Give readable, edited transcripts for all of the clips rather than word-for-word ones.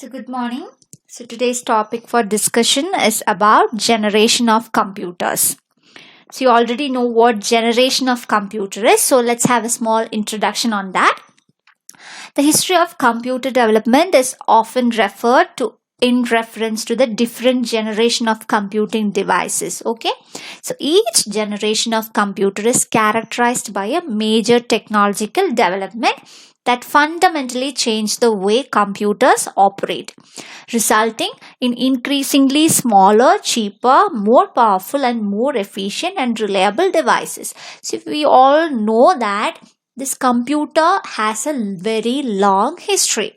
So good morning. So today's topic for discussion is about generation of computers. So you already know what generation of computer is. So let's have a small introduction on that. The history of computer development is often referred to in reference to the different generation of computing devices. Okay. So each generation of computer is characterized by a major technological development that fundamentally change the way computers operate, resulting in increasingly smaller, cheaper, more powerful, and more efficient and reliable devices. So, we all know that this computer has a very long history.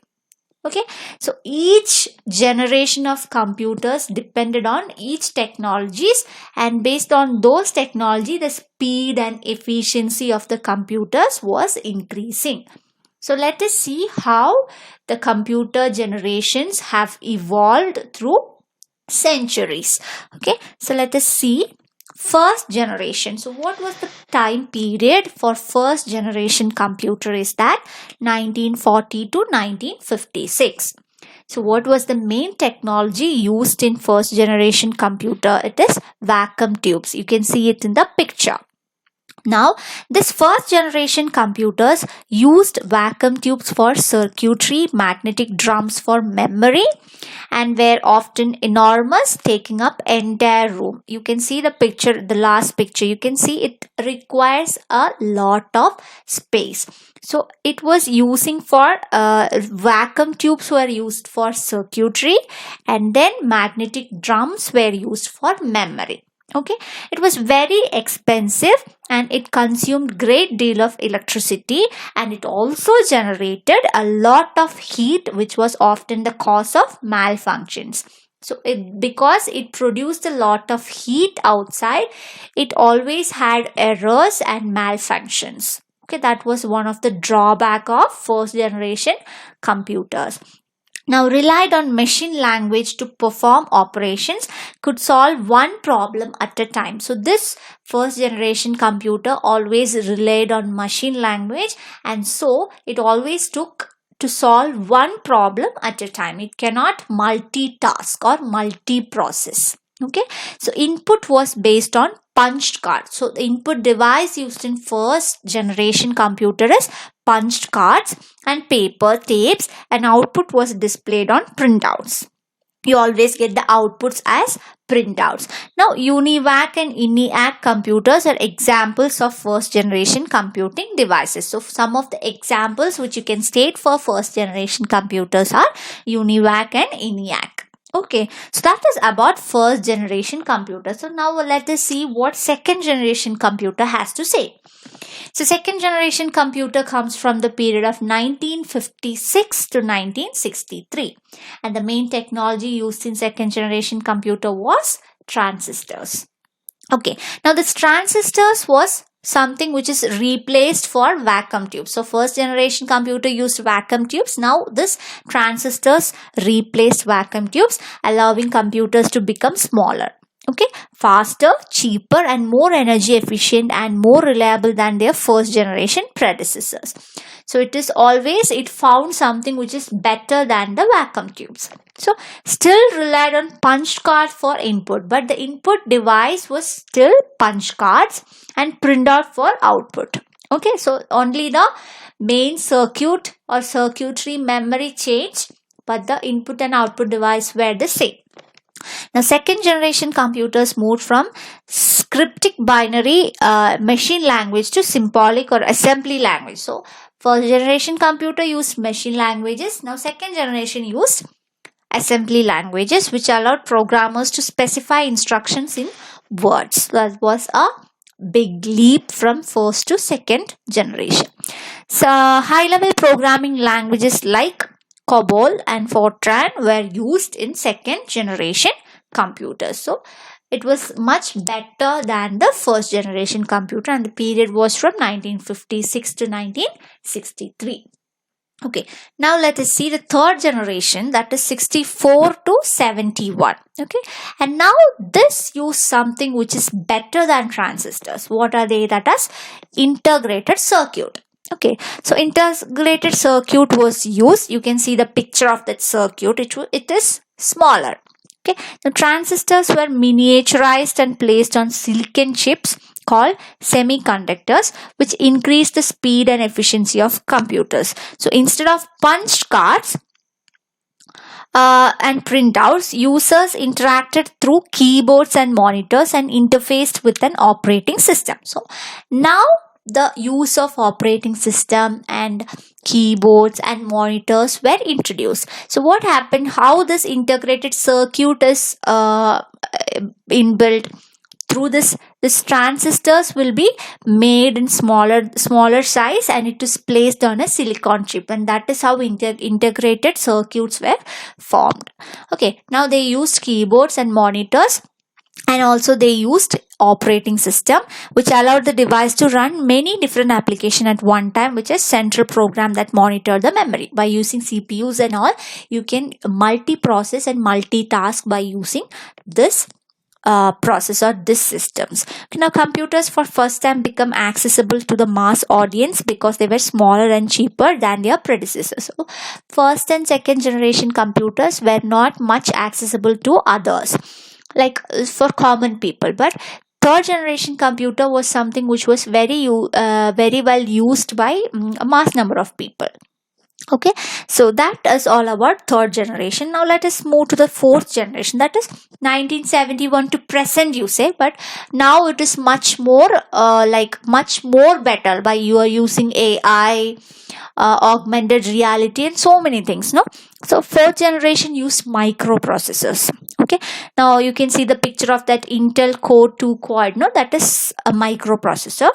Okay, so each generation of computers depended on each technologies, and based on those technology, the speed and efficiency of the computers was increasing. So let us see how the computer generations have evolved through centuries. Okay, so let us see first generation. So what was the time period for first generation computer is that 1940 to 1956. So what was the main technology used in first generation computer? It is vacuum tubes. You can see it in the picture. Now, this first generation computers used vacuum tubes for circuitry, magnetic drums for memory, and were often enormous, taking up entire room. You can see the picture, the last picture. You can see it requires a lot of space. So it was using for vacuum tubes were used for circuitry, and then magnetic drums were used for memory. Okay, it was very expensive and it consumed great deal of electricity, and it also generated a lot of heat, which was often the cause of malfunctions. So because it produced a lot of heat outside, it always had errors and malfunctions. Okay, that was one of the drawback of first generation computers. Now relied on machine language to perform operations, could solve one problem at a time. So this first generation computer always relied on machine language, and so it always took to solve one problem at a time. It cannot multitask or multi-process. Okay, so input was based on punched cards. So the input device used in first generation computer is punched cards and paper tapes, and output was displayed on printouts. You always get the outputs as printouts. Now UNIVAC and ENIAC computers are examples of first generation computing devices. So some of the examples which you can state for first generation computers are UNIVAC and ENIAC. Okay, so that is about first generation computer. So now let us see what second generation computer has to say. So second generation computer comes from the period of 1956 to 1963, and the main technology used in second generation computer was transistors. Okay, now this transistors was something which is replaced for vacuum tubes. So first generation computer used vacuum tubes. Now this transistors replaced vacuum tubes, allowing computers to become smaller. Okay, faster, cheaper, and more energy efficient and more reliable than their first generation predecessors. So it found something which is better than the vacuum tubes. So still relied on punch card for input, but the input device was still punch cards and printout for output. Okay, so only the main circuit or circuitry memory changed, but the input and output device were the same. Now, second generation computers moved from scriptic binary machine language to symbolic or assembly language. So, first generation computer used machine languages. Now, second generation used assembly languages, which allowed programmers to specify instructions in words. That was a big leap from first to second generation. So, high-level programming languages like COBOL and Fortran were used in second generation computers. So it was much better than the first generation computer, and the period was from 1956 to 1963. Okay, now let us see the third generation, that is 64 to 71. Okay, and now this used something which is better than transistors. What are they? That is integrated circuit. Okay, so integrated circuit was used. You can see the picture of that circuit. It is smaller. Okay, the transistors were miniaturized and placed on silicon chips called semiconductors, which increased the speed and efficiency of computers. So instead of punched cards and printouts, users interacted through keyboards and monitors and interfaced with an operating system. So now the use of operating system and keyboards and monitors were introduced. So what happened, how this integrated circuit is inbuilt through this transistors will be made in smaller size, and it is placed on a silicon chip, and that is how integrated circuits were formed. Okay, now they used keyboards and monitors, and also they used operating system, which allowed the device to run many different applications at one time, which is central program that monitor the memory. By using CPUs and all, you can multi-process and multitask by using this processor, these systems. Now computers for first time become accessible to the mass audience because they were smaller and cheaper than their predecessors. So first and second generation computers were not much accessible to others, like for common people, but third generation computer was something which was very well used by a mass number of people. Okay, so that is all about third generation. Now let us move to the fourth generation, that is 1971 to present, you say, but now it is much more much more better by you are using AI, augmented reality, and so many things. No, so fourth generation used microprocessors. Okay, now you can see the picture of that Intel Core 2 Quad. No, that is a microprocessor.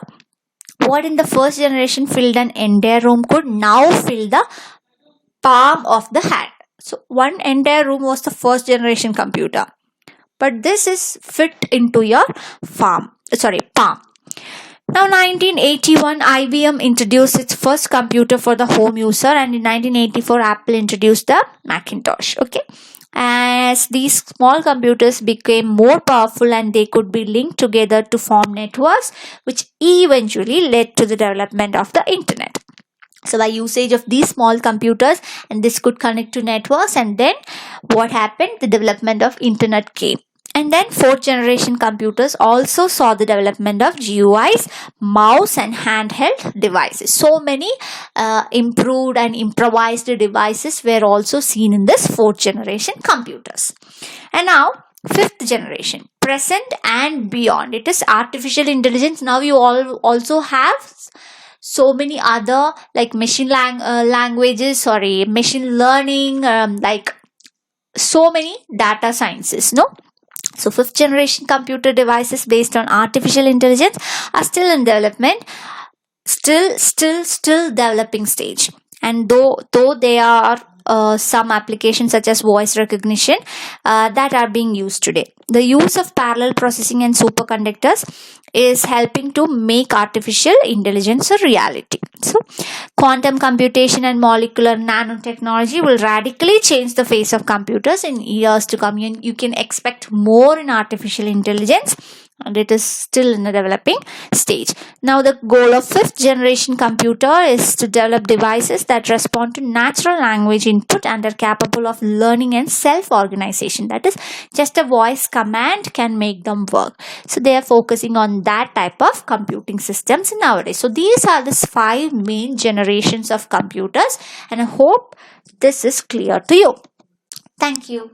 What in the first generation filled an entire room could now fill the palm of the hand. So one entire room was the first generation computer, but this is fit into your palm. Now 1981, IBM introduced its first computer for the home user, and in 1984 Apple introduced the Macintosh. Okay, as these small computers became more powerful and they could be linked together to form networks, which eventually led to the development of the internet. So by usage of these small computers, and this could connect to networks, and then what happened, the development of internet came. And then fourth generation computers also saw the development of GUIs, mouse, and handheld devices. So many improved and improvised devices were also seen in this fourth generation computers. And now fifth generation, present and beyond, it is artificial intelligence. Now you all also have so many other like machine learning, like so many data sciences. No, so fifth generation computer devices based on artificial intelligence are still in development, still developing stage. And though there are some applications such as voice recognition that are being used today, the use of parallel processing and superconductors is helping to make artificial intelligence a reality. So quantum computation and molecular nanotechnology will radically change the face of computers in years to come. You can expect more in artificial intelligence, and it is still in a developing stage. Now the goal of fifth generation computer is to develop devices that respond to natural language input and are capable of learning and self-organization. That is, just a voice command can make them work. So they are focusing on that type of computing systems nowadays. So these are the 5 main generations of computers, and I hope this is clear to you. Thank you.